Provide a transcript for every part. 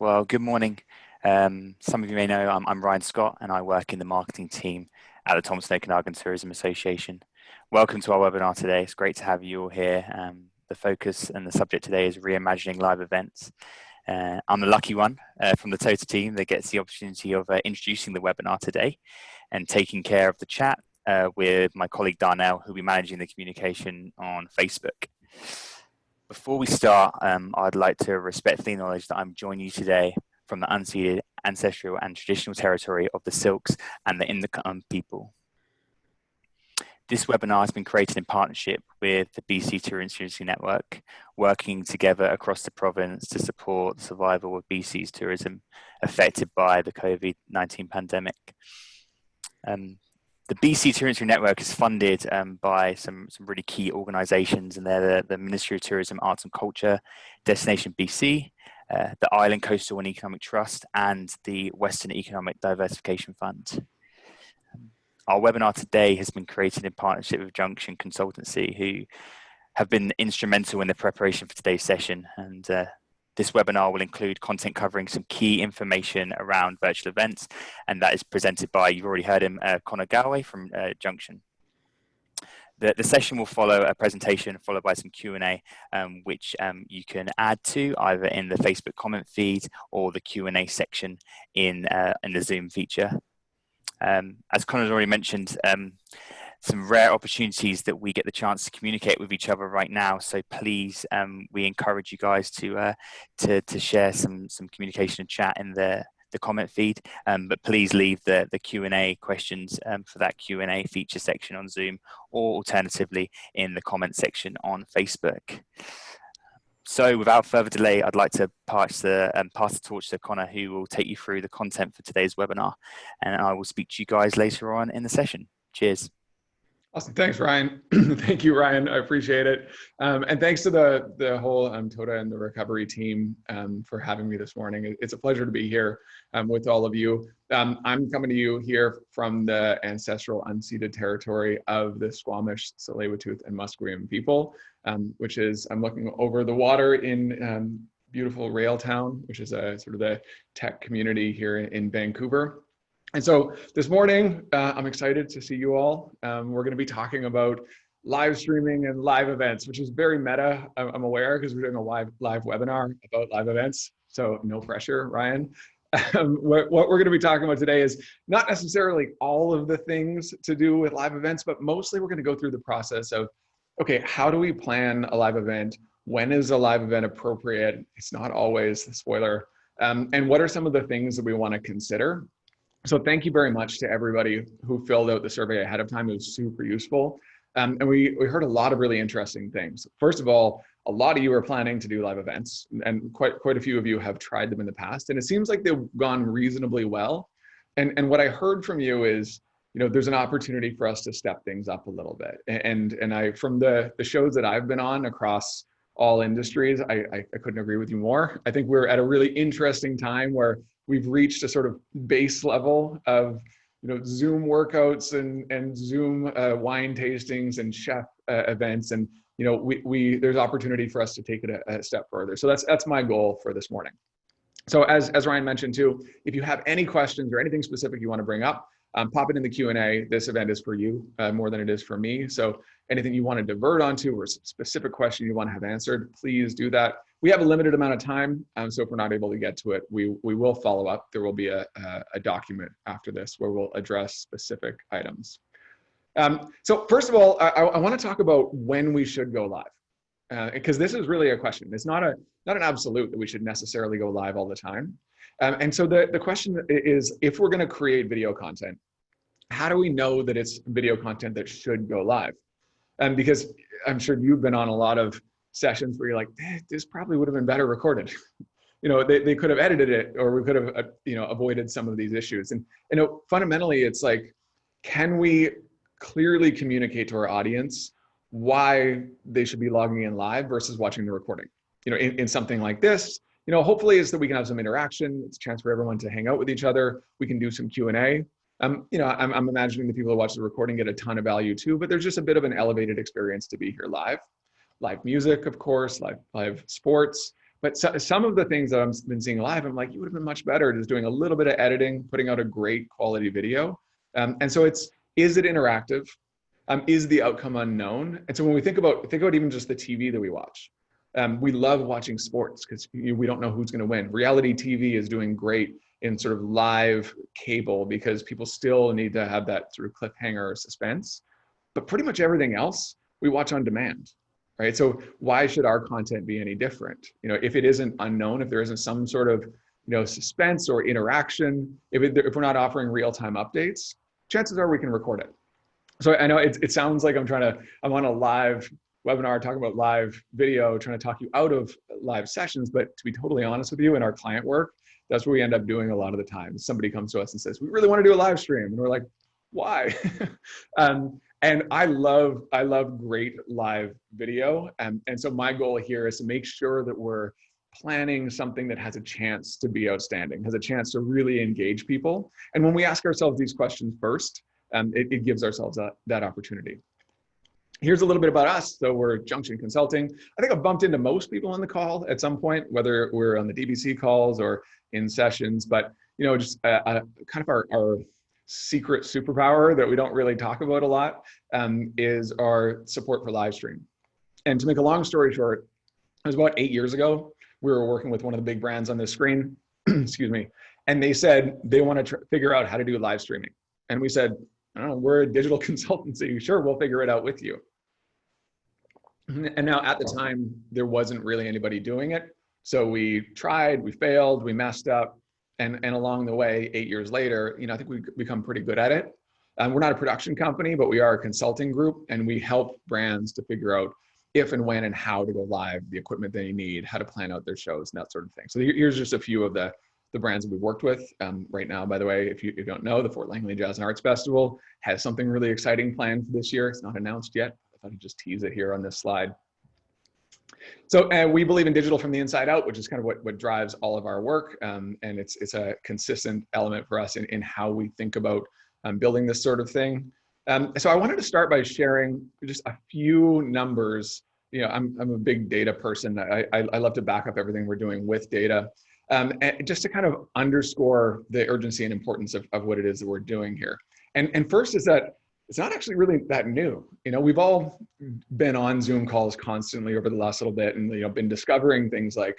Well, good morning. Some of you may know I'm Ryan Scott and I work in the marketing team at the Thompson Okanagan Tourism Association. Welcome to our webinar today. It's great to have you all here. The focus and the subject today is reimagining live events. I'm the lucky one from the TOTA team that gets the opportunity of introducing the webinar today and taking care of the chat with my colleague Darnell, who'll be managing the communication on Facebook. Before we start, I'd like to respectfully acknowledge that I'm joining you today from the unceded ancestral and traditional territory of the Silks and the Innukum people. This webinar has been created in partnership with the BC Tourism Network, working together across the province to support the survival of BC's tourism affected by the COVID-19 pandemic. The BC Tourism Network is funded by some really key organisations, and they're the Ministry of Tourism, Arts and Culture, Destination BC, the Island Coastal and Economic Trust, and the Western Economic Diversification Fund. Our webinar today has been created in partnership with Junction Consultancy, who have been instrumental in the preparation for today's session. And this webinar will include content covering some key information around virtual events, and that is presented by, you've already heard him, Connor Galway from Junction. The session will follow a presentation followed by some Q&A, which you can add to either in the Facebook comment feed or the Q&A section in the Zoom feature. As Connor's already mentioned, some rare opportunities that we get the chance to communicate with each other right now. So please, we encourage you guys to share some communication and chat in the comment feed, but please leave the Q&A questions for that Q&A feature section on Zoom, or alternatively in the comment section on Facebook. So without further delay, I'd like to pass the torch to Connor, who will take you through the content for today's webinar, and I will speak to you guys later on in the session. Cheers. Awesome. Thanks, Ryan. Thank you, Ryan. I appreciate it. And thanks to the whole TOTA and the recovery team for having me this morning. It's a pleasure to be here with all of you. I'm coming to you here from the ancestral unceded territory of the Squamish, Tsleil-Waututh, and Musqueam people, which is, I'm looking over the water in beautiful Railtown, which is a sort of the tech community here in Vancouver. And so this morning, I'm excited to see you all. We're going to be talking about live streaming and live events, which is very meta, I'm aware, because we're doing a live webinar about live events. So no pressure, Ryan. What we're going to be talking about today is not necessarily all of the things to do with live events, but mostly we're going to go through the process of, okay, how do we plan a live event? When is a live event appropriate? It's not always, spoiler. And what are some of the things that we want to consider? So thank you very much to everybody who filled out the survey ahead of time. It was super useful. And we heard a lot of really interesting things. First of all, a lot of you are planning to do live events, and quite a few of you have tried them in the past. And it seems like they've gone reasonably well. And what I heard from you is, there's an opportunity for us to step things up a little bit. And I, from the shows that I've been on across all industries, I couldn't agree with you more. I think we're at a really interesting time where we've reached a sort of base level of, Zoom workouts and Zoom wine tastings and chef events, and there's opportunity for us to take it a step further. So that's my goal for this morning. So as Ryan mentioned too, if you have any questions or anything specific you want to bring up, pop it in the Q&A. This event is for you more than it is for me. So anything you want to divert onto or a specific question you want to have answered, please do that. We have a limited amount of time, so if we're not able to get to it, we will follow up. There will be a document after this where we'll address specific items. So first of all, I want to talk about when we should go live, because this is really a question. It's not an absolute that we should necessarily go live all the time. And so the question is, if we're going to create video content, how do we know that it's video content that should go live? Because I'm sure you've been on a lot of sessions where you're like, this probably would have been better recorded. They could have edited it, or we could have avoided some of these issues. And fundamentally, it's like, can we clearly communicate to our audience why they should be logging in live versus watching the recording? In something like this, hopefully it's that we can have some interaction. It's a chance for everyone to hang out with each other. We can do some Q&A. I'm imagining the people who watch the recording get a ton of value too, but there's just a bit of an elevated experience to be here live. Live music, of course, live sports, But some of the things that I've been seeing live, I'm like, you would have been much better just doing a little bit of editing, putting out a great quality video. And so is it interactive? Is the outcome unknown? And so when we think about even just the TV that we watch, we love watching sports because we don't know who's going to win. Reality TV is doing great in sort of live cable because people still need to have that sort of cliffhanger or suspense. But pretty much everything else we watch on demand, right? So why should our content be any different? You know, if it isn't unknown, if there isn't some sort of, suspense or interaction, if we're not offering real-time updates, chances are we can record it. So I know it sounds like I'm on a live webinar talking about live video, trying to talk you out of live sessions, but to be totally honest with you, in our client work, that's what we end up doing a lot of the time. Somebody comes to us and says, we really want to do a live stream. And we're like, why? And I love great live video. And so my goal here is to make sure that we're planning something that has a chance to be outstanding, has a chance to really engage people. And when we ask ourselves these questions first, it gives ourselves that opportunity. Here's a little bit about us. So we're Junction Consulting. I think I've bumped into most people on the call at some point, whether we're on the DBC calls or in sessions, but just kind of our secret superpower that we don't really talk about a lot is our support for live stream. And to make a long story short, it was about 8 years ago. We were working with one of the big brands on this screen, excuse me, and they said they want to figure out how to do live streaming. And we said, I don't know, we're a digital consultancy. Sure, we'll figure it out with you. And now at the time, there wasn't really anybody doing it. So we tried, we failed, we messed up. And along the way, 8 years later, I think we've become pretty good at it. We're not a production company, but we are a consulting group, and we help brands to figure out if and when and how to go live, the equipment they need, how to plan out their shows and that sort of thing. So here's just a few of the brands that we've worked with. Right now, by the way, if you don't know, the Fort Langley Jazz and Arts Festival has something really exciting planned for this year. It's not announced yet. I thought I'd just tease it here on this slide. So we believe in digital from the inside out, which is kind of what drives all of our work. And it's a consistent element for us in how we think about building this sort of thing. So I wanted to start by sharing just a few numbers. I'm a big data person. I love to back up everything we're doing with data. And just to kind of underscore the urgency and importance of what it is that we're doing here. And first is that it's not actually really that new. We've all been on Zoom calls constantly over the last little bit and been discovering things like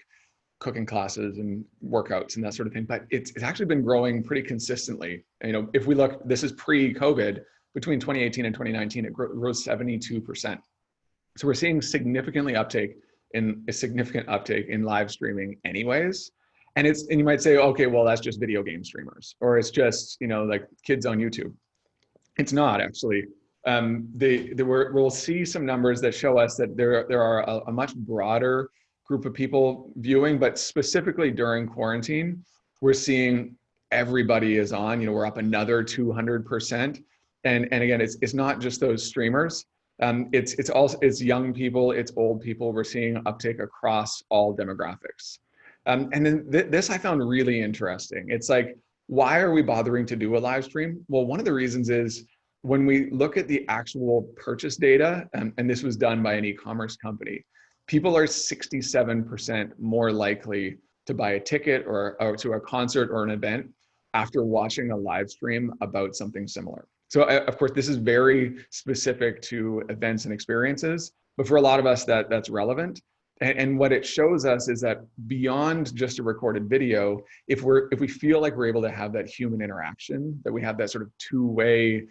cooking classes and workouts and that sort of thing, but it's actually been growing pretty consistently. If we look, this is pre-COVID, between 2018 and 2019, it rose 72%. So we're seeing significant uptake in live streaming anyways. And you might say, okay, well, that's just video game streamers, or it's just, like kids on YouTube. It's not actually. We'll see some numbers that show us that there are a much broader group of people viewing, but specifically during quarantine, we're seeing everybody is on. We're up another 200%. And again, it's not just those streamers. It's young people, it's old people. We're seeing uptake across all demographics. And then this I found really interesting. It's like, why are we bothering to do a live stream? Well, one of the reasons is when we look at the actual purchase data, and this was done by an e-commerce company, people are 67% more likely to buy a ticket or to a concert or an event after watching a live stream about something similar. So of course, this is very specific to events and experiences, but for a lot of us that's relevant. And what it shows us is that beyond just a recorded video, if we feel like we're able to have that human interaction, that we have that sort of two-way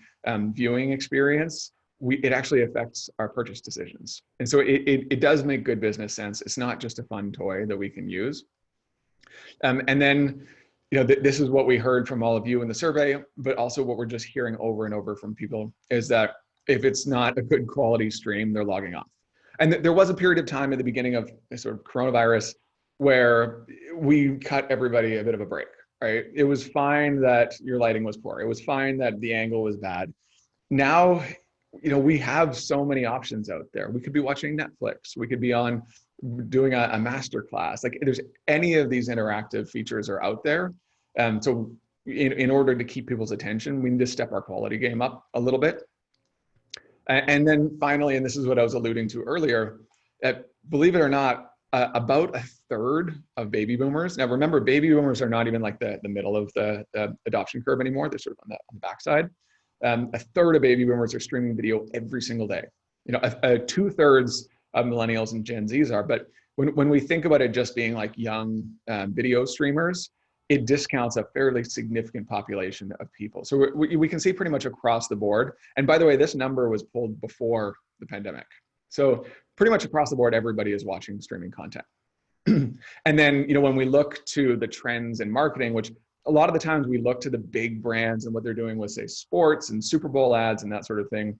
viewing experience, it actually affects our purchase decisions. And so it does make good business sense. It's not just a fun toy that we can use. And then, this is what we heard from all of you in the survey, but also what we're just hearing over and over from people is that if it's not a good quality stream, they're logging off. And there was a period of time at the beginning of sort of coronavirus where we cut everybody a bit of a break, right? It was fine that your lighting was poor. It was fine that the angle was bad. Now, we have so many options out there. We could be watching Netflix. We could be doing a master class. Like there's any of these interactive features are out there. So in order to keep people's attention, we need to step our quality game up a little bit. And then finally, and this is what I was alluding to earlier, believe it or not, about a third of baby boomers. Now, remember, baby boomers are not even like the middle of the adoption curve anymore. They're sort of on the backside. A third of baby boomers are streaming video every single day. You know, 2/3 of millennials and Gen Zs are. But when we think about it just being like young video streamers, it discounts a fairly significant population of people. So we can see pretty much across the board. And by the way, this number was pulled before the pandemic. So pretty much across the board, everybody is watching streaming content. And then, you know, when we look to the trends in marketing, which a lot of the times we look to the big brands and what they're doing with, say, sports and Super Bowl ads and that sort of thing.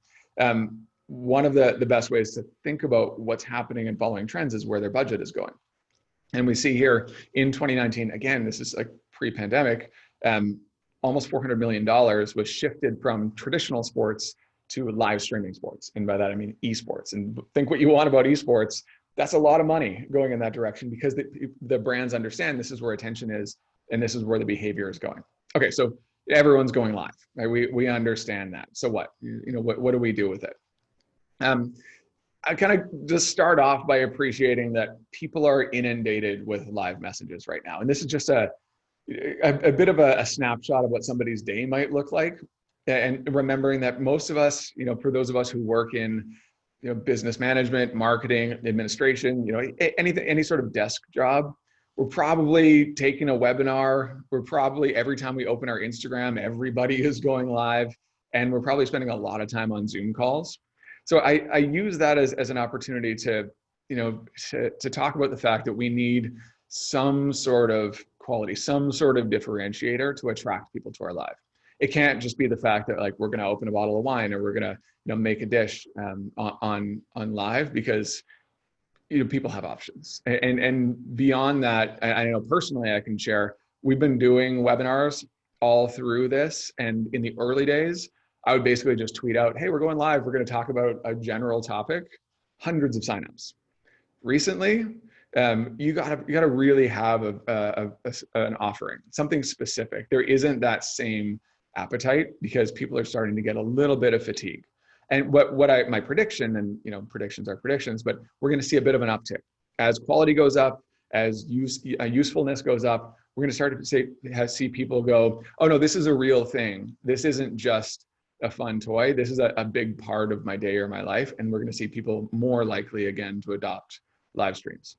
One of the best ways to think about what's happening and following trends is where their budget is going. And we see here in 2019, again, this is like pre-pandemic, almost $400 million was shifted from traditional sports to live streaming sports. And by that, I mean esports. And think what you want about esports, that's a lot of money going in that direction because the brands understand this is where attention is and this is where the behavior is going. Okay, so everyone's going live, right? We understand that. So what? You know, what do we do with it? I kind of just start off by appreciating that people are inundated with live messages right now. And this is just a bit of a snapshot of what somebody's day might look like. And remembering that most of us, you know, for those of us who work in, you know, business management, marketing, administration, you know, any sort of desk job, we're probably taking a webinar. We're probably, every time we open our Instagram, everybody is going live, and we're probably spending a lot of time on Zoom calls. So I use that as an opportunity to, you know, to talk about the fact that we need some sort of quality, some sort of differentiator to attract people to our live. It can't just be the fact that like we're going to open a bottle of wine or we're going to, you know, make a dish on live, because, you know, people have options. And beyond that, I know personally I can share, we've been doing webinars all through this, and in the early days, I would basically just tweet out, hey, we're going live. We're going to talk about a general topic, hundreds of signups. Recently, you gotta really have an offering, something specific. There isn't that same appetite because people are starting to get a little bit of fatigue. And my prediction, and you know, predictions are predictions, but we're going to see a bit of an uptick as quality goes up, as usefulness goes up. We're going to start to see people go, oh no, this is a real thing. This isn't just a fun toy. This is a big part of my day or my life. And we're going to see people more likely again to adopt live streams.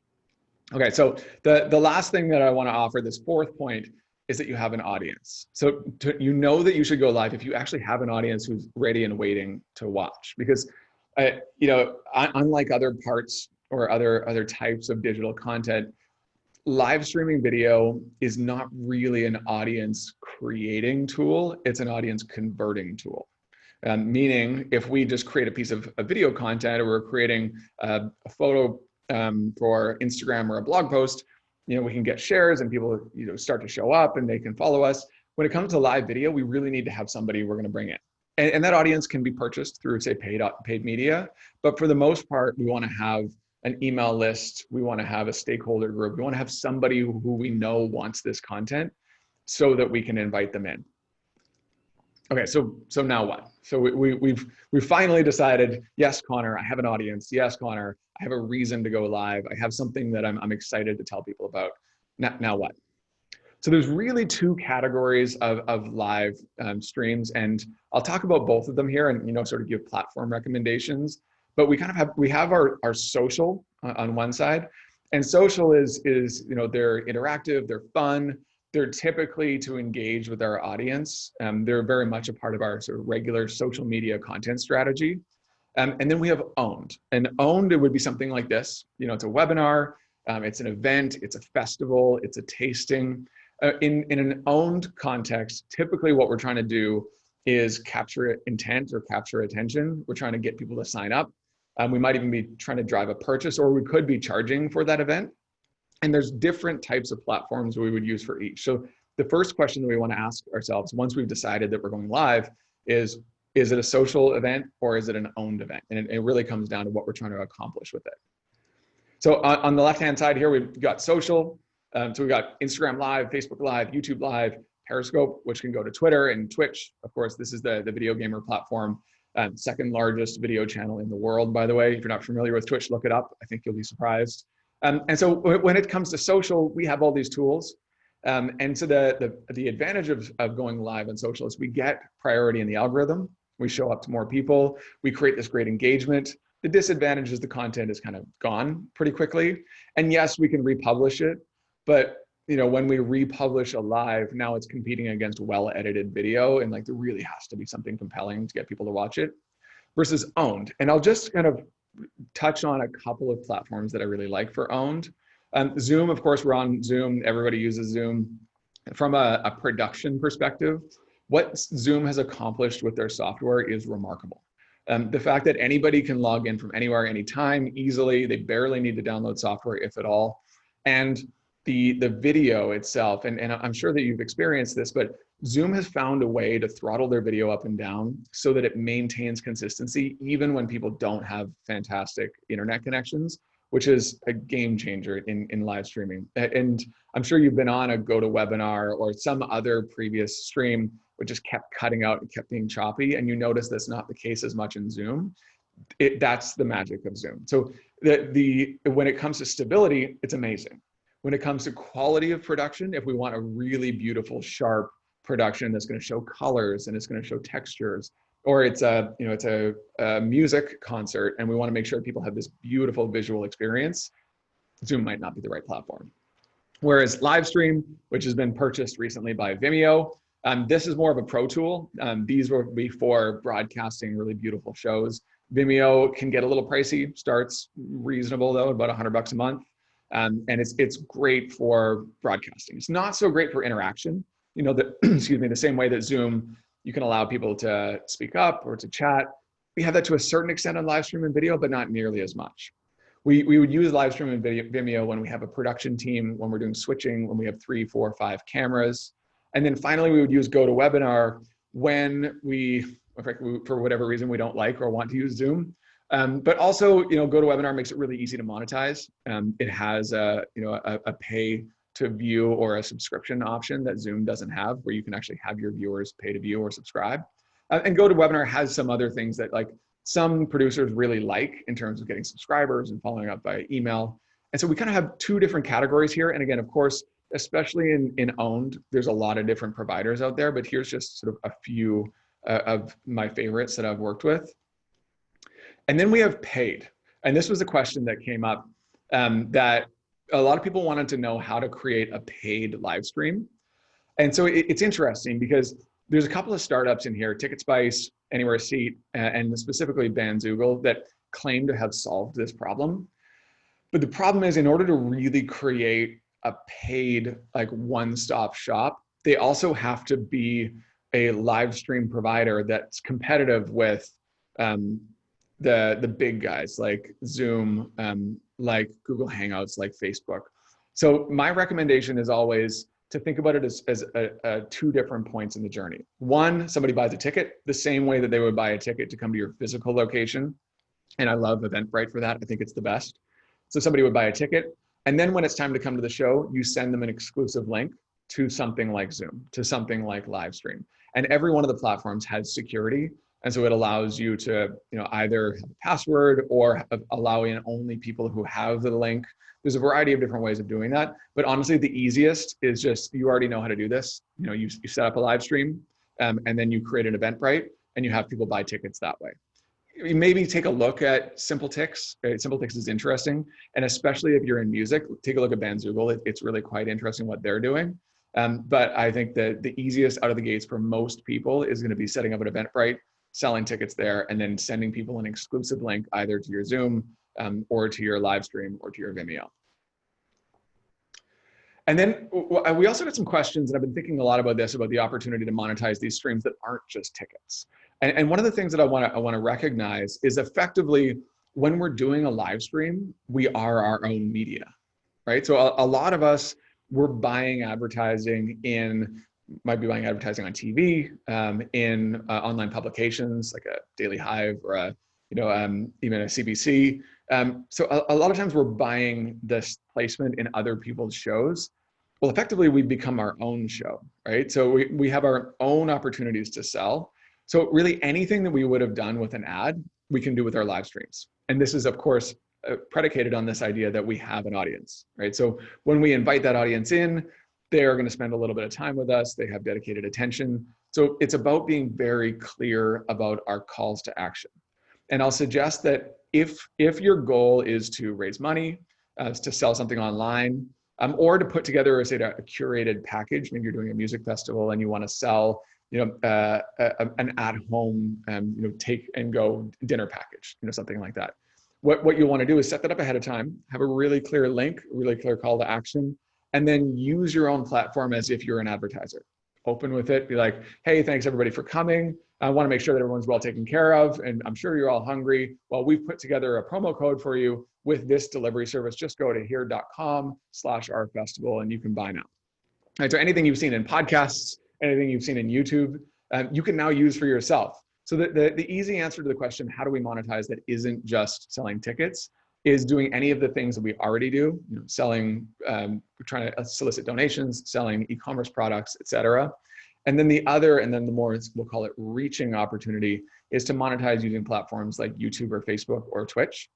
Okay, so the last thing that I want to offer, this fourth point, is that you have an audience. So you know that you should go live if you actually have an audience who's ready and waiting to watch. Because you know, unlike other parts or other types of digital content, live streaming video is not really an audience creating tool, it's an audience converting tool. Meaning, if we just create a piece of video content, or we're creating a photo for Instagram or a blog post, you know, we can get shares and people, you know, start to show up and they can follow us. When it comes to live video, we really need to have somebody we're going to bring in. And that audience can be purchased through, say, paid media. But for the most part, we want to have an email list. We want to have a stakeholder group. We want to have somebody who we know wants this content so that we can invite them in. Okay, so now what? So we've finally decided, yes, Connor, I have an audience. Yes, Connor, I have a reason to go live. I have something that I'm excited to tell people about. Now what? So there's really two categories of live streams, and I'll talk about both of them here, and, you know, sort of give platform recommendations. But we kind of have our social on one side, and social is, you know, they're interactive, they're fun. They're typically to engage with our audience. They're very much a part of our sort of regular social media content strategy. And then we have owned. And owned, it would be something like this. You know, it's a webinar, it's an event, it's a festival, it's a tasting. In an owned context, typically what we're trying to do is capture intent or capture attention. We're trying to get people to sign up. We might even be trying to drive a purchase, or we could be charging for that event. And there's different types of platforms we would use for each. So the first question that we want to ask ourselves once we've decided that we're going live is it a social event or is it an owned event? And it really comes down to what we're trying to accomplish with it. So on the left-hand side here, we've got social. So we've got Instagram Live, Facebook Live, YouTube Live, Periscope, which can go to Twitter, and Twitch. Of course, this is the video gamer platform, second largest video channel in the world, by the way. If you're not familiar with Twitch, look it up. I think you'll be surprised. And so when it comes to social, we have all these tools. And so the advantage of going live on social is we get priority in the algorithm. We show up to more people. We create this great engagement. The disadvantage is the content is kind of gone pretty quickly. And yes, we can republish it, but when we republish a live, now it's competing against well-edited video, and like there really has to be something compelling to get people to watch it versus owned. And I'll just kind of touch on a couple of platforms that I really like for owned. Zoom, of course, we're on Zoom. Everybody uses Zoom. From a production perspective, what Zoom has accomplished with their software is remarkable. The fact that anybody can log in from anywhere, anytime, easily, they barely need to download software, if at all. And the video itself, and I'm sure that you've experienced this, but Zoom has found a way to throttle their video up and down so that it maintains consistency, even when people don't have fantastic internet connections, which is a game changer in live streaming. And I'm sure you've been on a GoToWebinar or some other previous stream which just kept cutting out and kept being choppy, and you notice that's not the case as much in Zoom. That's the magic of Zoom. So when it comes to stability, it's amazing. When it comes to quality of production, if we want a really beautiful, sharp production that's going to show colors and it's going to show textures, or it's a music concert and we want to make sure people have this beautiful visual experience, Zoom might not be the right platform. Whereas Livestream, which has been purchased recently by Vimeo, this is more of a pro tool. These will be for broadcasting really beautiful shows. Vimeo can get a little pricey, starts reasonable though, about $100 a month. And it's great for broadcasting. It's not so great for interaction. Excuse me, the same way that Zoom, you can allow people to speak up or to chat. We have that to a certain extent on live stream and video, but not nearly as much. We would use live stream and Vimeo when we have a production team, when we're doing switching, when we have 3, 4, 5 cameras. And then finally, we would use GoToWebinar when for whatever reason, we don't like or want to use Zoom. But also, GoToWebinar makes it really easy to monetize. It has a pay to view or a subscription option that Zoom doesn't have, where you can actually have your viewers pay to view or subscribe. And GoToWebinar has some other things that like some producers really like in terms of getting subscribers and following up by email. And so we kind of have 2 different categories here. And again, of course, especially in owned, there's a lot of different providers out there, but here's just sort of a few of my favorites that I've worked with. And then we have paid. And this was a question that came up that a lot of people wanted to know how to create a paid live stream. And so it's interesting because there's a couple of startups in here, TicketSpice, Anywhere a Seat, and specifically Bandzoogle, that claim to have solved this problem. But the problem is, in order to really create a paid, like one-stop shop, they also have to be a live stream provider that's competitive with the big guys like Zoom, like Google Hangouts, like Facebook. So my recommendation is always to think about it as 2 different points in the journey. One, somebody buys a ticket the same way that they would buy a ticket to come to your physical location. And I love Eventbrite for that. I think it's the best. So somebody would buy a ticket. And then when it's time to come to the show, you send them an exclusive link to something like Zoom, to something like Livestream. And every one of the platforms has security. And so it allows you to either have a password or allow in only people who have the link. There's a variety of different ways of doing that. But honestly, the easiest is just, you already know how to do this. You set up a live stream and then you create an Eventbrite and you have people buy tickets that way. Maybe take a look at SimpleTix. SimpleTix is interesting. And especially if you're in music, take a look at Bandzoogle. It's really quite interesting what they're doing. But I think that the easiest out of the gates for most people is going to be setting up an Eventbrite, selling tickets there, and then sending people an exclusive link either to your Zoom or to your live stream or to your Vimeo. And then we also got some questions, and I've been thinking a lot about this, about the opportunity to monetize these streams that aren't just tickets. And one of the things that I want to recognize is effectively when we're doing a live stream, we are our own media, right? So a lot of us, we're buying advertising might be buying advertising on TV, in online publications like a Daily Hive or even a CBC. So a lot of times we're buying this placement in other people's shows. Well, effectively, we've become our own show, right? So we have our own opportunities to sell. So really anything that we would have done with an ad, we can do with our live streams. And this is, of course, predicated on this idea that we have an audience, right? So when we invite that audience in, they are going to spend a little bit of time with us. They have dedicated attention. So it's about being very clear about our calls to action. And I'll suggest that if your goal is to raise money, to sell something online, or to put together, say, a curated package, maybe you're doing a music festival and you want to sell, an at-home, take and go dinner package, something like that. What you'll want to do is set that up ahead of time, have a really clear link, really clear call to action, and then use your own platform as if you're an advertiser. Open with it, be like, hey, thanks everybody for coming. I want to make sure that everyone's well taken care of, and I'm sure you're all hungry. Well, we've put together a promo code for you with this delivery service. Just go to here.com/ourfestival and you can buy now. All right, so anything you've seen in podcasts, anything you've seen in YouTube, you can now use for yourself. So the easy answer to the question, how do we monetize, that isn't just selling tickets, is doing any of the things that we already do, selling, trying to solicit donations, selling e-commerce products, et cetera. And then the more, we'll call it reaching opportunity, is to monetize using platforms like YouTube or Facebook or Twitch,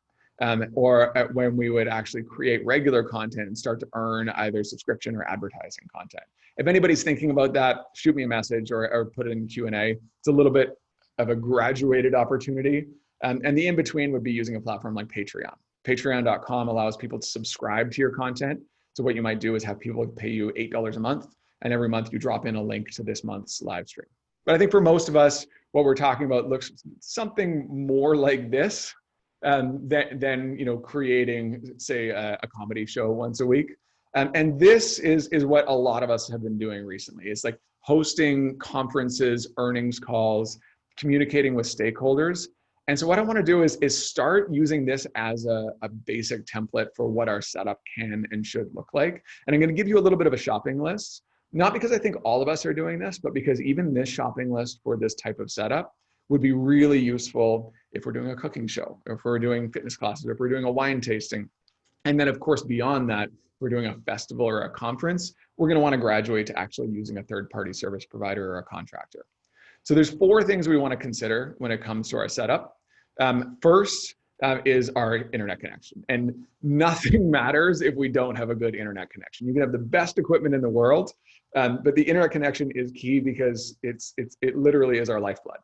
or when we would actually create regular content and start to earn either subscription or advertising content. If anybody's thinking about that, shoot me a message or put it in Q&A. It's a little bit of a graduated opportunity. And the in-between would be using a platform like Patreon. Patreon.com allows people to subscribe to your content. So what you might do is have people pay you $8 a month, and every month you drop in a link to this month's live stream. But I think for most of us, what we're talking about looks something more like this than creating, say, a comedy show once a week. And this is what a lot of us have been doing recently. It's like hosting conferences, earnings calls, communicating with stakeholders. And so what I want to do is start using this as a basic template for what our setup can and should look like. And I'm going to give you a little bit of a shopping list, not because I think all of us are doing this, but because even this shopping list for this type of setup would be really useful if we're doing a cooking show, or if we're doing fitness classes, or if we're doing a wine tasting. And then of course, beyond that, if we're doing a festival or a conference, we're going to want to graduate to actually using a third-party service provider or a contractor. So there's 4 things we want to consider when it comes to our setup. First is our internet connection. And nothing matters if we don't have a good internet connection. You can have the best equipment in the world, but the internet connection is key because it literally is our lifeblood.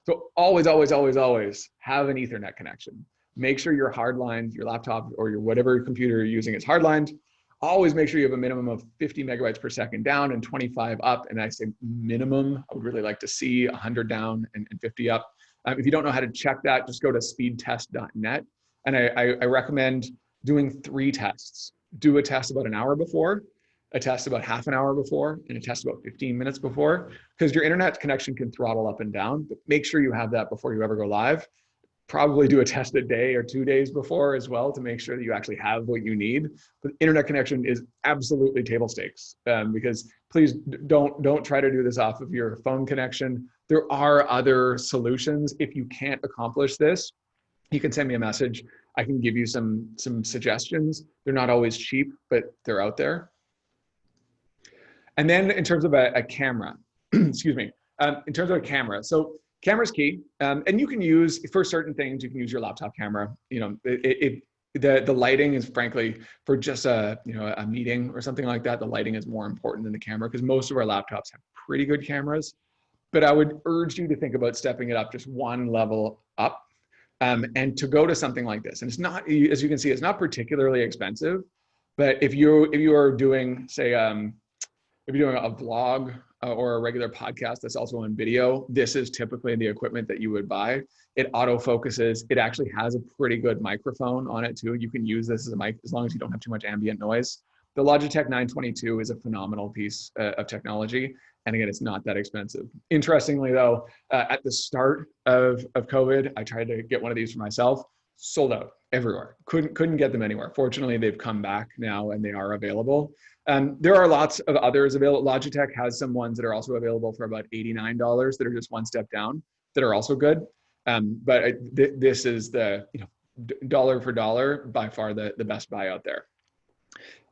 So always, always, always, always have an Ethernet connection. Make sure your hardlined, your laptop or your whatever computer you're using is hardlined. Always make sure you have a minimum of 50 megabytes per second down and 25 up. And I say minimum, I would really like to see 100 down and 50 up. If you don't know how to check that, just go to speedtest.net. And I recommend doing 3 tests. Do a test about an hour before, a test about half an hour before, and a test about 15 minutes before, because your internet connection can throttle up and down, but make sure you have that before you ever go live. Probably do a test a day or 2 days before as well to make sure that you actually have what you need. But internet connection is absolutely table stakes, because please don't try to do this off of your phone connection. There are other solutions. If you can't accomplish this, you can send me a message. I can give you some suggestions. They're not always cheap, but they're out there. And then in terms of a camera, excuse me, in terms of a camera. So camera's key, and you can use, for certain things, you can use your laptop camera. The lighting is, frankly, for just a meeting or something like that, the lighting is more important than the camera, because most of our laptops have pretty good cameras. But I would urge you to think about stepping it up just one level up, and to go to something like this. And it's not, as you can see, it's not particularly expensive, but if you are doing, say, if you're doing a vlog or a regular podcast that's also on video, this is typically the equipment that you would buy. It auto focuses. It actually has a pretty good microphone on it too. You can use this as a mic as long as you don't have too much ambient noise. The Logitech 922 is a phenomenal piece of technology. And again, it's not that expensive. Interestingly though, at the start of COVID, I tried to get one of these for myself, sold out everywhere. Couldn't get them anywhere. Fortunately, they've come back now and they are available. There are lots of others available. Logitech has some ones that are also available for about $89 that are just one step down that are also good. But this is the dollar for dollar, by far the best buy out there.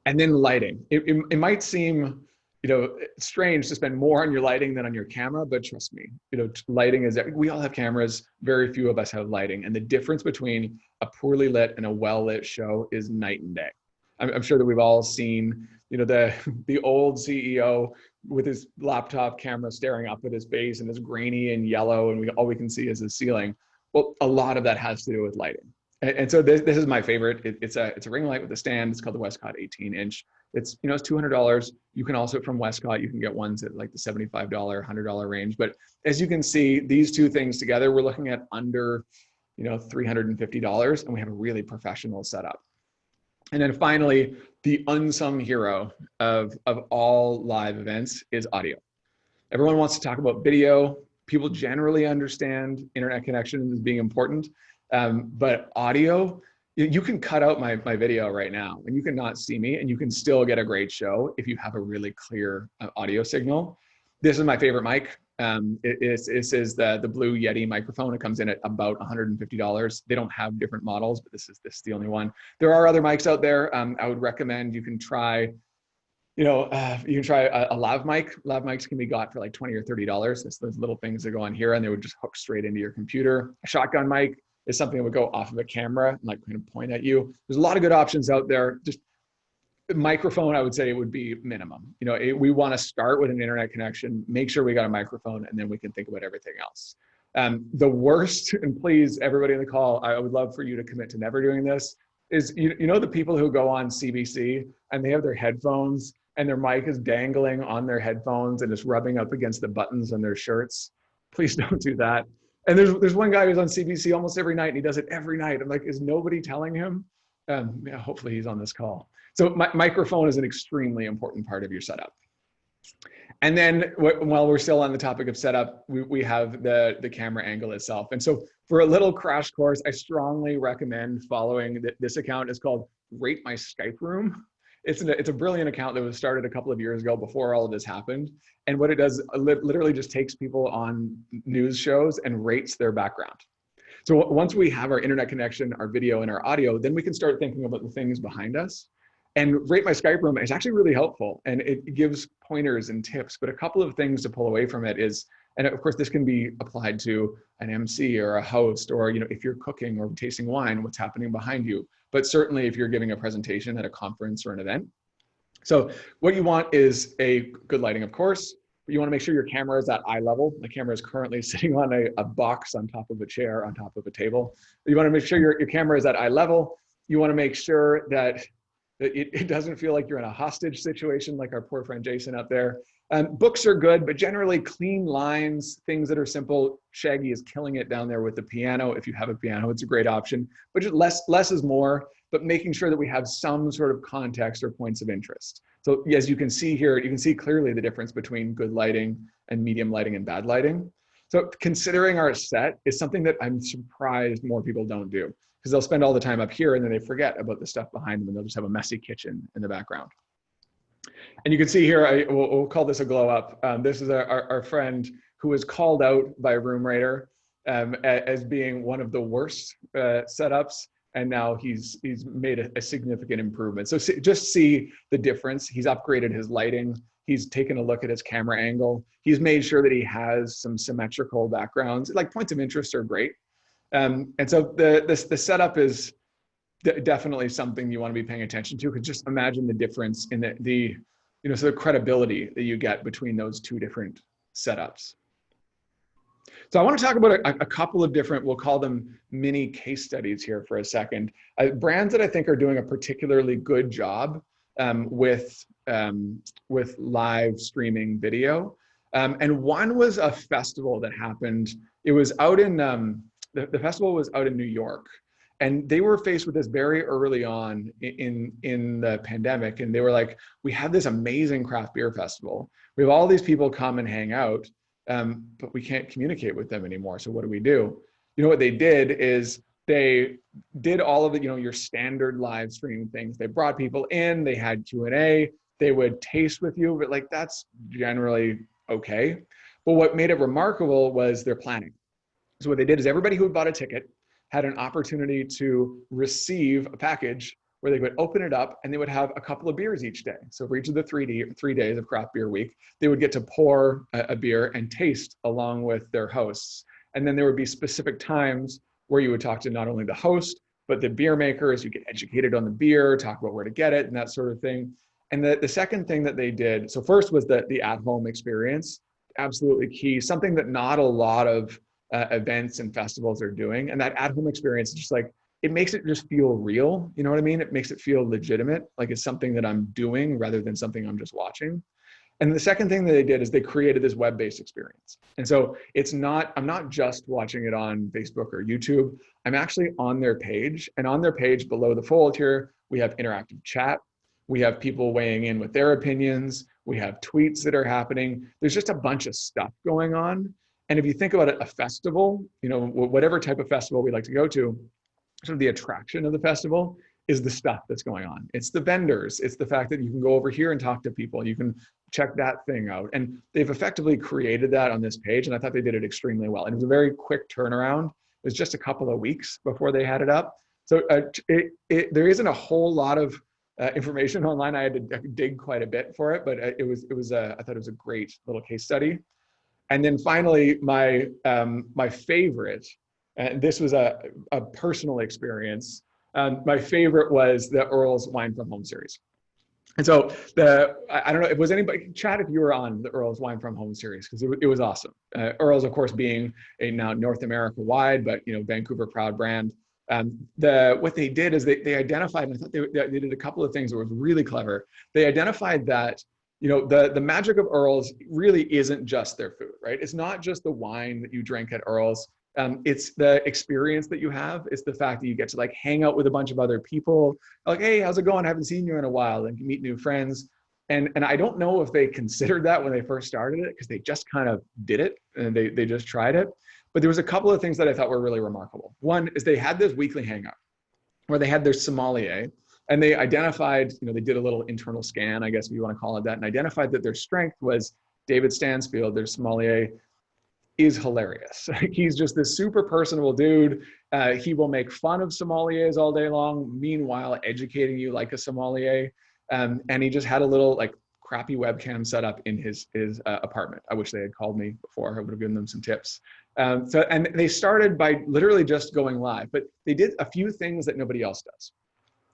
And then lighting. It might seem it's strange to spend more on your lighting than on your camera, but trust me, lighting is, we all have cameras, very few of us have lighting. And the difference between a poorly lit and a well-lit show is night and day. I'm sure that we've all seen, the old CEO with his laptop camera staring up at his face and it's grainy and yellow and all we can see is the ceiling. Well, a lot of that has to do with lighting. And so this is my favorite. It's a ring light with a stand. It's called the Westcott 18-inch. It's $200. You can also, from Westcott, you can get ones at like the $75, $100 range. But as you can see, these two things together, we're looking at under $350, and we have a really professional setup. And then finally, the unsung hero of all live events is audio. Everyone wants to talk about video. People generally understand internet connection as being important, but audio, you can cut out my video right now and you cannot see me and you can still get a great show if you have a really clear audio signal. This is my favorite mic. This is the Blue Yeti microphone. It comes in at about $150. They don't have different models, but this is the only one. There are other mics out there. I would recommend you can try, a lav mic. Lav mics can be got for like $20 or $30. It's those little things that go on here and they would just hook straight into your computer. A shotgun mic is something that would go off of a camera and like kind of point at you. There's a lot of good options out there. Just microphone, I would say, would be minimum. We want to start with an internet connection, make sure we got a microphone, and then we can think about everything else. The worst, and please, everybody in the call, I would love for you to commit to never doing this, is the people who go on CBC and they have their headphones and their mic is dangling on their headphones and it's rubbing up against the buttons on their shirts. Please don't do that. And there's one guy who's on CBC almost every night and he does it every night. I'm like, is nobody telling him? Hopefully he's on this call. So microphone is an extremely important part of your setup. And then while we're still on the topic of setup, we have the camera angle itself. And so for a little crash course, I strongly recommend following this account. It's called Rate My Skype Room. It's a brilliant account that was started a couple of years ago before all of this happened. And what it does, literally just takes people on news shows and rates their background. So once we have our internet connection, our video and our audio, then we can start thinking about the things behind us. And Rate My Skype Room is actually really helpful and it gives pointers and tips, but a couple of things to pull away from it is, and of course this can be applied to an MC or a host, or if you're cooking or tasting wine, what's happening behind you, but certainly if you're giving a presentation at a conference or an event. So what you want is a good lighting, of course, but you want to make sure your camera is at eye level. The camera is currently sitting on a box on top of a chair, on top of a table. You want to make sure your camera is at eye level. You want to make sure that it doesn't feel like you're in a hostage situation like our poor friend Jason up there. Books are good, but generally clean lines, things that are simple. Shaggy is killing it down there with the piano. If you have a piano, it's a great option, but just less is more, but making sure that we have some sort of context or points of interest. So as you can see here, you can see clearly the difference between good lighting and medium lighting and bad lighting. So considering our set is something that I'm surprised more people don't do, because they'll spend all the time up here and then they forget about the stuff behind them and they'll just have a messy kitchen in the background. And you can see here, we'll call this a glow up. This is our friend who was called out by Room Rater as being one of the worst setups. And now he's made a significant improvement. So just see the difference. He's upgraded his lighting. He's taken a look at his camera angle. He's made sure that he has some symmetrical backgrounds. Like points of interest are great. And so the setup is definitely something you want to be paying attention to, because just imagine the difference in the credibility that you get between those two different setups. So I want to talk about a couple of different, we'll call them mini case studies here for a second. Brands that I think are doing a particularly good job with live streaming video. And one was a festival that happened. It was out in, the festival was out in New York. And they were faced with this very early on in the pandemic. And they were like, we have this amazing craft beer festival. We have all these people come and hang out, but we can't communicate with them anymore. So what do we do? You know what they did is they did all of the, your standard live stream things. They brought people in, they had Q&A, they would taste with you, but like that's generally okay. But what made it remarkable was their planning. So what they did is everybody who had bought a ticket had an opportunity to receive a package where they would open it up and they would have a couple of beers each day. So for each of the 3 days of craft beer week, they would get to pour a beer and taste along with their hosts. And then there would be specific times where you would talk to not only the host, but the beer makers. You get educated on the beer, talk about where to get it and that sort of thing. And the second thing that they did, so first was the at-home experience, absolutely key, something that not a lot of events and festivals are doing. And that at-home experience is just like, it makes it just feel real. You know what I mean? It makes it feel legitimate, like it's something that I'm doing rather than something I'm just watching. And the second thing that they did is they created this web-based experience. And so I'm not just watching it on Facebook or YouTube. I'm actually on their page, and on their page below the fold here, we have interactive chat. We have people weighing in with their opinions. We have tweets that are happening. There's just a bunch of stuff going on. And if you think about it, a festival, you know, whatever type of festival we like to go to, sort of the attraction of the festival is the stuff that's going on. It's the vendors. It's the fact that you can go over here and talk to people. You can check that thing out. And they've effectively created that on this page. And I thought they did it extremely well. And it was a very quick turnaround. It was just a couple of weeks before they had it up. So there isn't a whole lot of information online. I had to dig quite a bit for it, but I thought it was a great little case study. And then finally, my favorite, and this was a personal experience. My favorite was the Earls Wine from Home series. And so I don't know, was anybody, chat if you were on the Earls Wine from Home series, because it was awesome. Earls, of course, being a now North America wide, but you know, Vancouver proud brand. What they did is they identified, and I thought they did a couple of things that was really clever. They identified that, you know, the magic of Earls really isn't just their food, right? It's not just the wine that you drink at Earls. It's the experience that you have. It's the fact that you get to like hang out with a bunch of other people. Like, hey, how's it going? I haven't seen you in a while, and you meet new friends. And I don't know if they considered that when they first started it, because they just kind of did it and they just tried it. But there was a couple of things that I thought were really remarkable. One is they had this weekly hangout where they had their sommelier, and they identified, you know, they did a little internal scan, I guess if you want to call it that, and identified that their strength was David Stansfield, their sommelier, is hilarious. He's just this super personable dude. He will make fun of sommeliers all day long, meanwhile educating you like a sommelier. And he just had a little like crappy webcam set up in his apartment. I wish they had called me before. I would have given them some tips. And they started by literally just going live, but they did a few things that nobody else does.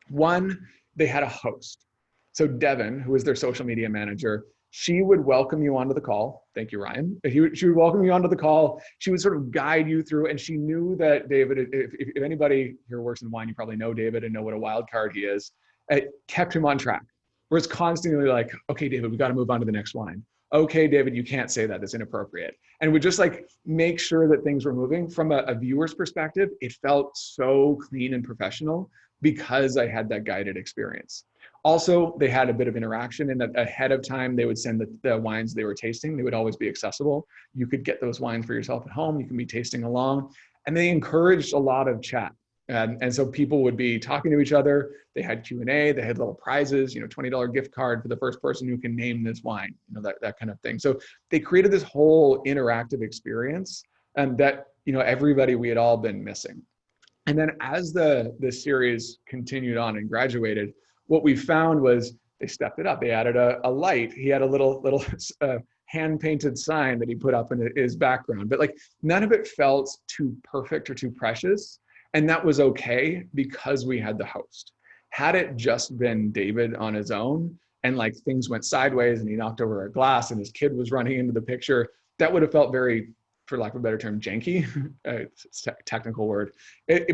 One, they had a host. So Devin, who is their social media manager, she would welcome you onto the call. Thank you, Ryan. She would welcome you onto the call. She would sort of guide you through, and she knew that David, if anybody here works in wine, you probably know David and know what a wild card he is. It kept him on track. Whereas constantly like, okay, David, we got to move on to the next wine. Okay, David, you can't say that. That's inappropriate. And would just like make sure that things were moving. From a viewer's perspective, it felt so clean and professional because I had that guided experience. Also, they had a bit of interaction in that ahead of time, they would send the wines they were tasting. They would always be accessible. You could get those wines for yourself at home. You can be tasting along. And they encouraged a lot of chat. And so people would be talking to each other. They had Q&A. They had little prizes, you know, $20 gift card for the first person who can name this wine, you know, that kind of thing. So they created this whole interactive experience that, you know, everybody, we had all been missing. And then as the series continued on and graduated, what we found was they stepped it up. They added a light. He had a little hand-painted sign that he put up in his background, but like none of it felt too perfect or too precious. And that was okay because we had the host. Had it just been David on his own and like things went sideways and he knocked over a glass and his kid was running into the picture, that would have felt very, for lack of a better term, janky. It's a technical word.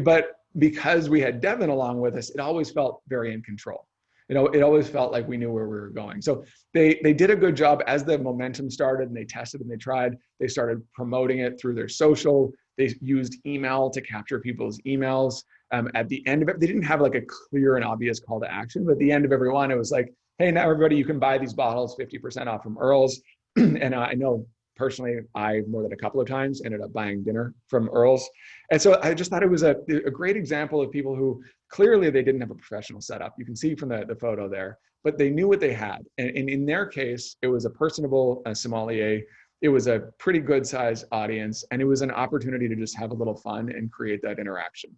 But because we had Devin along with us, it always felt very in control. You know, it always felt like we knew where we were going. So they did a good job as the momentum started and they tested and they tried. They started promoting it through their social. They used email to capture people's emails. At the end of it, they didn't have like a clear and obvious call to action, but at the end of every one, it was like, hey, now everybody, you can buy these bottles 50% off from Earls. And I know personally, I more than a couple of times ended up buying dinner from Earls. And so I just thought it was a great example of people who clearly they didn't have a professional setup. You can see from the photo there, but they knew what they had. And in their case, it was a personable sommelier. It was a pretty good sized audience, and it was an opportunity to just have a little fun and create that interaction.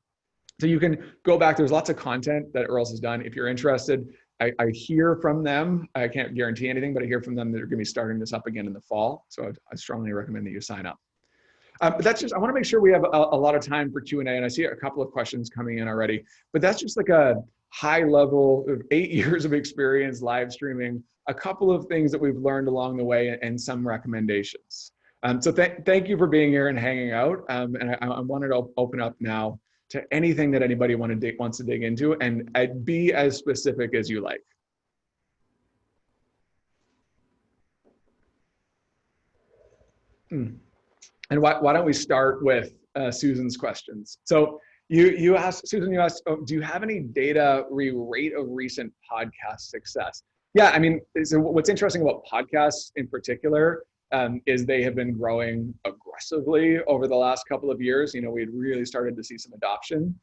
So you can go back. There's lots of content that Earls has done. If you're interested, I hear from them. I can't guarantee anything, but I hear from them that they're going to be starting this up again in the fall. So I strongly recommend that you sign up. But that's just, I want to make sure we have a lot of time for Q&A, and I see a couple of questions coming in already, but that's just like a high level of 8 years of experience live streaming, a couple of things that we've learned along the way, and some recommendations. So thank you for being here and hanging out. And I wanted to open up now to anything that anybody wants to dig into, and I'd be as specific as you like. And why don't we start with Susan's questions? So you asked, Susan, oh, do you have any data rate of recent podcast success? Yeah, I mean, so what's interesting about podcasts in particular is they have been growing aggressively over the last couple of years. You know, we'd really started to see some adoption.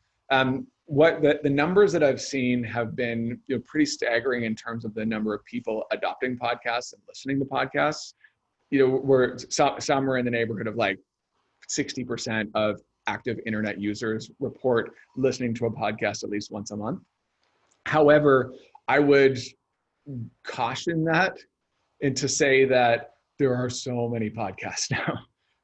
What the numbers that I've seen have been, you know, pretty staggering in terms of the number of people adopting podcasts and listening to podcasts. You know, some are in the neighborhood of like 60% of active internet users report listening to a podcast at least once a month. However, I would caution that and to say that there are so many podcasts now.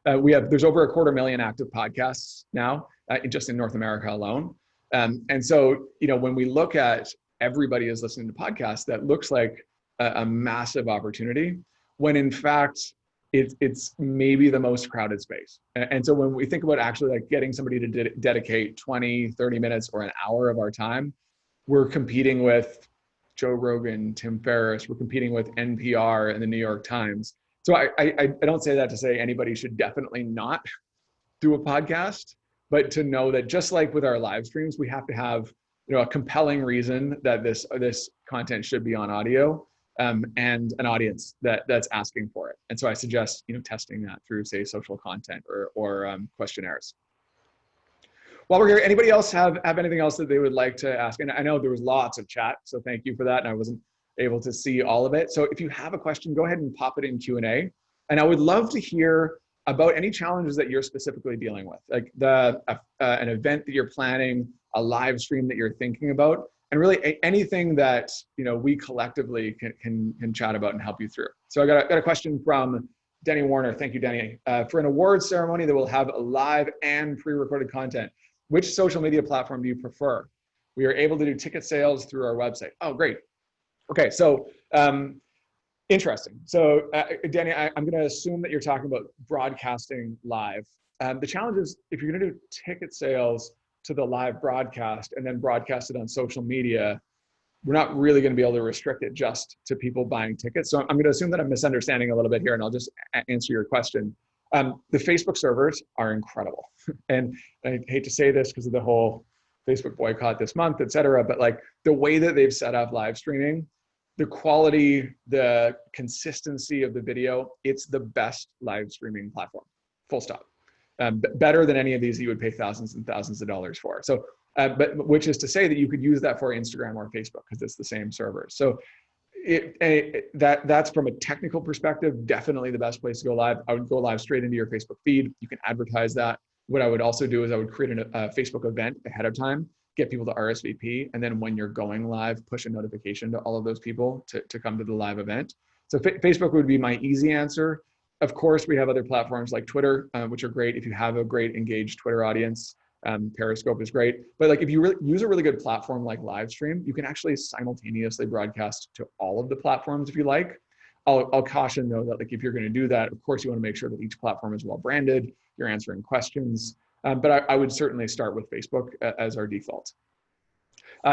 There's over 250,000 active podcasts now, just in North America alone. And so, you know, when we look at everybody is listening to podcasts, that looks like a massive opportunity, when in fact, it's maybe the most crowded space. And so when we think about actually like getting somebody to dedicate 20, 30 minutes or an hour of our time, we're competing with Joe Rogan, Tim Ferriss, we're competing with NPR and the New York Times. So I don't say that to say anybody should definitely not do a podcast, but to know that just like with our live streams, we have to have, you know, a compelling reason that this content should be on audio, and an audience that's asking for it. And so I suggest, you know, testing that through, say, social content or questionnaires. While we're here, anybody else have anything else that they would like to ask? And I know there was lots of chat, so thank you for that. And I wasn't able to see all of it. So if you have a question, go ahead and pop it in Q&A. And I would love to hear about any challenges that you're specifically dealing with, like an event that you're planning, a live stream that you're thinking about, and really anything that, you know, we collectively can chat about and help you through. So I got a question from Denny Warner. Thank you, Denny. For an awards ceremony that will have live and pre-recorded content, which social media platform do you prefer? We are able to do ticket sales through our website. Oh, great. Okay, so interesting. So Danny, I'm going to assume that you're talking about broadcasting live. The challenge is if you're going to do ticket sales to the live broadcast and then broadcast it on social media, we're not really going to be able to restrict it just to people buying tickets. So I'm going to assume that I'm misunderstanding a little bit here, and I'll just answer your question. The Facebook servers are incredible. And I hate to say this because of the whole Facebook boycott this month, et cetera, but like the way that they've set up live streaming, the quality, the consistency of the video, it's the best live streaming platform, full stop. Better than any of these you would pay thousands and thousands of dollars for. So, but which is to say that you could use that for Instagram or Facebook because it's the same server. So that's from a technical perspective, definitely the best place to go live. I would go live straight into your Facebook feed. You can advertise that. What I would also do is I would create a Facebook event ahead of time, get people to RSVP, and then when you're going live, push a notification to all of those people to come to the live event. So Facebook would be my easy answer. Of course, we have other platforms like Twitter, which are great if you have a great engaged Twitter audience. Periscope is great, but like if you use a really good platform like Livestream, you can actually simultaneously broadcast to all of the platforms if you like. I'll caution though that like if you're going to do that, of course you want to make sure that each platform is well branded, you're answering questions, but I would certainly start with Facebook as our default.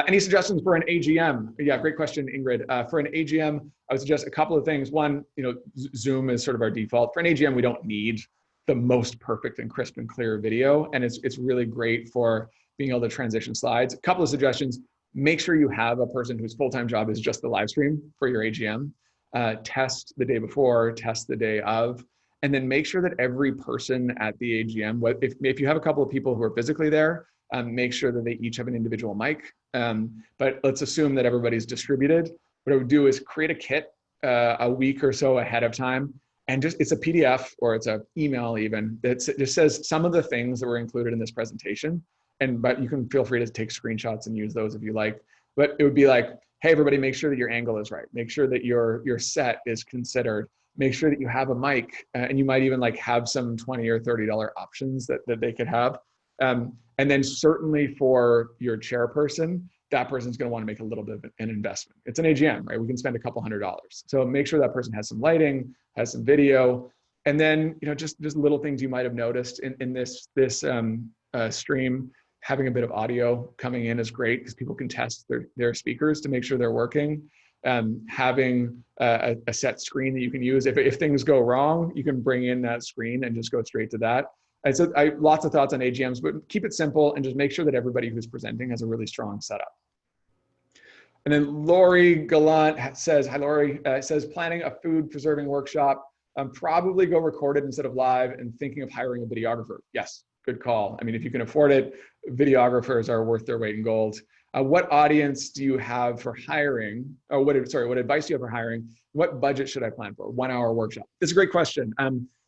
Any suggestions for an AGM? Yeah, great question, Ingrid. For an AGM, I would suggest a couple of things. One, you know, Zoom is sort of our default. For an AGM, we don't need the most perfect and crisp and clear video, and it's really great for being able to transition slides. A couple of suggestions: make sure you have a person whose full-time job is just the live stream for your AGM. Test the day before, test the day of, and then make sure that every person at the AGM, if you have a couple of people who are physically there, make sure that they each have an individual mic. But let's assume that everybody's distributed. What I would do is create a kit a week or so ahead of time, and just it's a PDF or it's an email even that just says some of the things that were included in this presentation. but you can feel free to take screenshots and use those if you like. But it would be like, hey, everybody, make sure that your angle is right. Make sure that your set is considered. Make sure that you have a mic, and you might even like have some $20 or $30 options that they could have. And then certainly for your chairperson, that person's going to want to make a little bit of an investment. It's an AGM, right? We can spend a couple $100. So make sure that person has some lighting, has some video, and then just little things you might have noticed in this stream. Having a bit of audio coming in is great because people can test their speakers to make sure they're working. Having a set screen that you can use. If things go wrong, you can bring in that screen and just go straight to that. And so lots of thoughts on AGMs, but keep it simple and just make sure that everybody who's presenting has a really strong setup. And then Lori Gallant says, hi Lori, says planning a food preserving workshop, probably go recorded instead of live, and thinking of hiring a videographer. Yes, good call. I mean, if you can afford it, videographers are worth their weight in gold. What audience do you have for hiring? Or what advice do you have for hiring? What budget should I plan for? 1 hour workshop. It's a great question.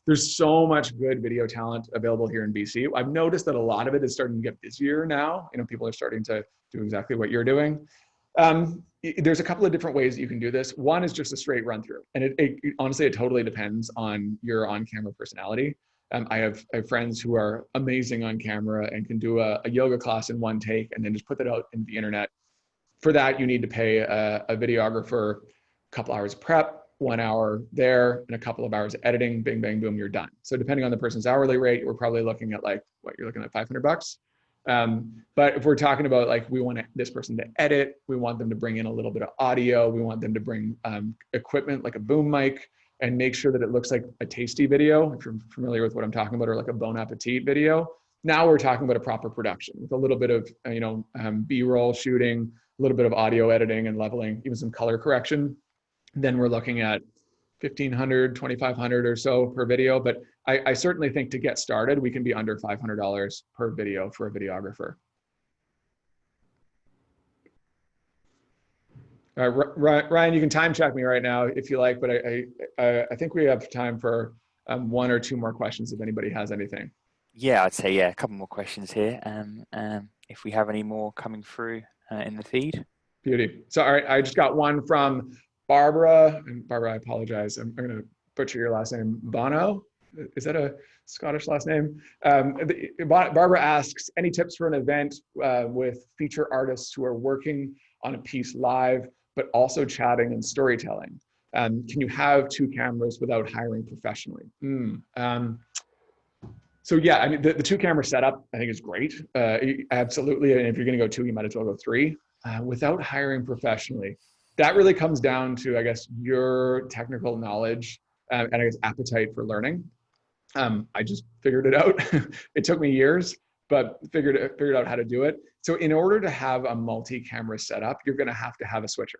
There's so much good video talent available here in BC. I've noticed that a lot of it is starting to get busier now. People are starting to do exactly what you're doing. There's a couple of different ways that you can do this. One is just a straight run through. And honestly, it totally depends on your on-camera personality. I have friends who are amazing on camera and can do a yoga class in one take and then just put that out in the internet. For that, you need to pay a videographer a couple hours of prep, 1 hour there, and a couple of hours of editing. Bing, bang, boom, you're done. So depending on the person's hourly rate, we're probably looking at you're looking at $500. But if we're talking about we want this person to edit, we want them to bring in a little bit of audio, we want them to bring equipment like a boom mic, and make sure that it looks like a tasty video, if you're familiar with what I'm talking about, or like a Bon Appetit video. Now we're talking about a proper production with a little bit of B-roll shooting, a little bit of audio editing and leveling, even some color correction. Then we're looking at $1,500, $2,500 or so per video. But I certainly think to get started, we can be under $500 per video for a videographer. Ryan, you can time check me right now if you like, but I think we have time for one or two more questions if anybody has anything. Yeah, I'd say a couple more questions here. If we have any more coming through in the feed. Beauty. So all right, I just got one from Barbara. And Barbara, I apologize. I'm going to butcher your last name. Bono? Is that a Scottish last name? Barbara asks, any tips for an event with feature artists who are working on a piece live, but also chatting and storytelling? Can you have two cameras without hiring professionally? So yeah, I mean, the two camera setup, I think is great. Absolutely. And if you're going to go two, you might as well go three. Without hiring professionally, that really comes down to, I guess, your technical knowledge and I guess appetite for learning. I just figured it out. It took me years, but figured out how to do it. So in order to have a multi-camera setup, you're going to have a switcher.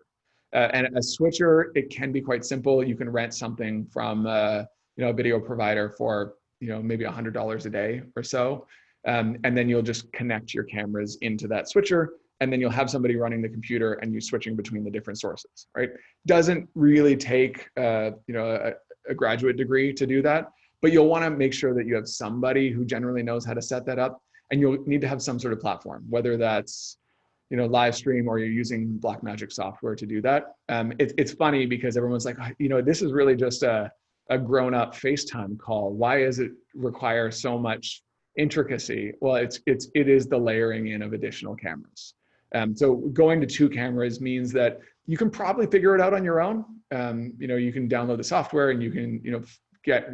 And a switcher, it can be quite simple. You can rent something from a video provider for maybe $100 a day or so, and then you'll just connect your cameras into that switcher, and then you'll have somebody running the computer and you switching between the different sources. Right? Doesn't really take a graduate degree to do that, but you'll want to make sure that you have somebody who generally knows how to set that up, and you'll need to have some sort of platform, whether that's live stream or you're using Blackmagic software to do that. It's funny because everyone's like, this is really just a grown-up FaceTime call. Why does it require so much intricacy? Well, it is the layering in of additional cameras. So going to two cameras means that you can probably figure it out on your own. You can download the software and you can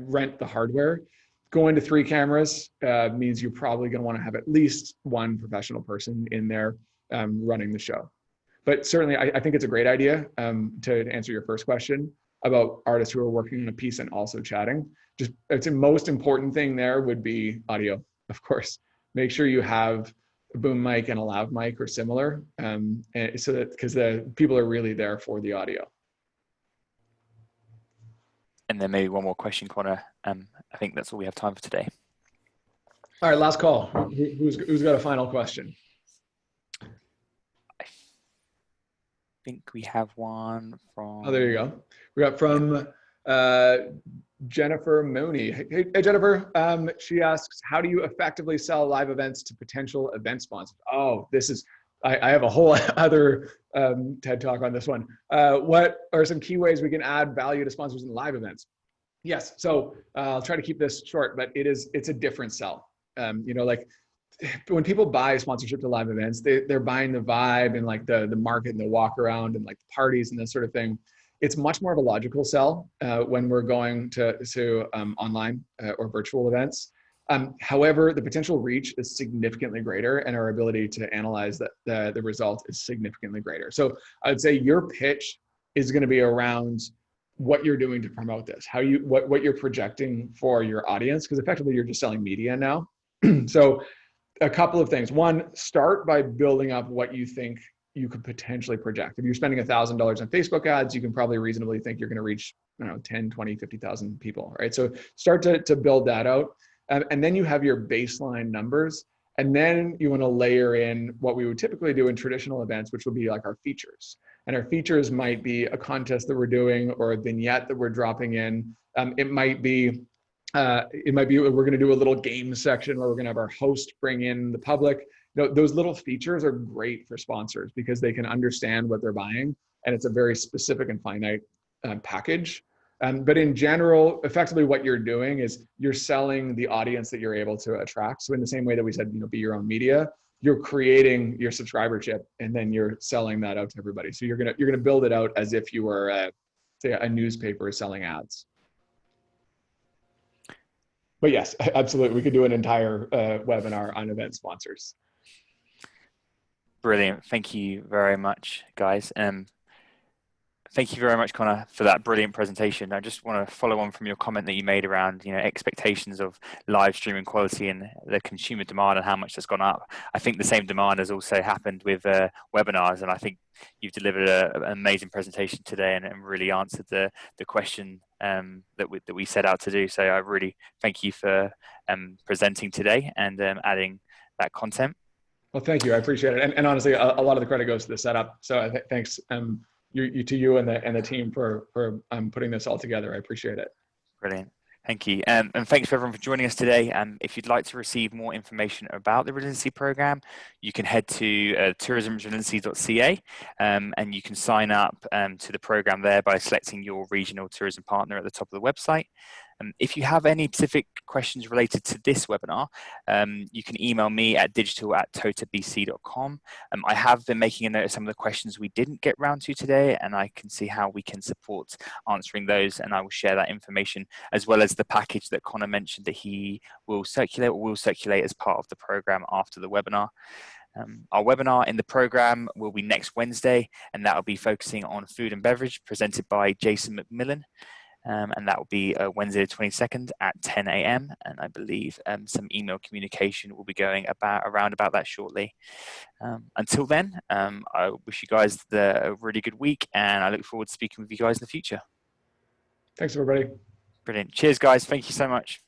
rent the hardware. Going to three cameras means you're probably going to want to have at least one professional person in there running the show. But certainly, I think it's a great idea to answer your first question about artists who are working on a piece and also chatting. It's the most important thing there would be audio, of course. Make sure you have a boom mic and a lav mic or similar, so that because the people are really there for the audio. And then maybe one more question, Connor. I think that's all we have time for today. All right, last call. Who's got a final question? I think we have one from... Oh, there you go. We got from Jennifer Mooney. Hey, Jennifer. She asks, how do you effectively sell live events to potential event sponsors? Oh, this is, I have a whole other TED talk on this one. What are some key ways we can add value to sponsors in live events? Yes, so I'll try to keep this short, but it's a different sell. You know, like when people buy sponsorship to live events, they're buying the vibe and like the market and the walk around and like the parties and this sort of thing. It's much more of a logical sell when we're going to online or virtual events. However, the potential reach is significantly greater and our ability to analyze the result is significantly greater. So I'd say your pitch is going to be around what you're doing to promote this, what you're projecting for your audience, because effectively you're just selling media now. So a couple of things. One, start by building up what you think you could potentially project. If you're spending $1,000 on Facebook ads, you can probably reasonably think you're going to reach, 10, 20, 50,000 people, right? So start to build that out. And then you have your baseline numbers. And then you want to layer in what we would typically do in traditional events, which would be like our features. And our features might be a contest that we're doing or a vignette that we're dropping in. It might be we're going to do a little game section where we're going to have our host bring in the public. Those little features are great for sponsors because they can understand what they're buying, and it's a very specific and finite package. But in general, effectively what you're doing is you're selling the audience that you're able to attract. So in the same way that we said, be your own media, you're creating your subscribership and then you're selling that out to everybody. So you're gonna build it out as if you were say a newspaper selling ads. But yes, absolutely. We could do an entire webinar on event sponsors. Brilliant. Thank you very much, guys. Thank you very much, Connor, for that brilliant presentation. I just want to follow on from your comment that you made around, expectations of live streaming quality and the consumer demand and how much that's gone up. I think the same demand has also happened with webinars, and I think you've delivered an amazing presentation today and really answered the question that we set out to do. So I really thank you for presenting today and adding that content. Well, thank you. I appreciate it. And honestly, a lot of the credit goes to the setup. So thanks. You and the team for putting this all together. I appreciate it. Brilliant. Thank you. And thanks for everyone for joining us today. If you'd like to receive more information about the Resiliency program, you can head to tourismresiliency.ca and you can sign up to the program there by selecting your regional tourism partner at the top of the website. If you have any specific questions related to this webinar, you can email me at digital@totabc.com. I have been making a note of some of the questions we didn't get round to today, and I can see how we can support answering those, and I will share that information as well as the package that Connor mentioned that he will circulate as part of the program after the webinar. Our webinar in the program will be next Wednesday, and that will be focusing on food and beverage presented by Jason McMillan. And that will be Wednesday the 22nd at 10 a.m. And I believe some email communication will be going around about that shortly. Until then, I wish you guys a really good week, and I look forward to speaking with you guys in the future. Thanks, everybody. Brilliant. Cheers, guys. Thank you so much.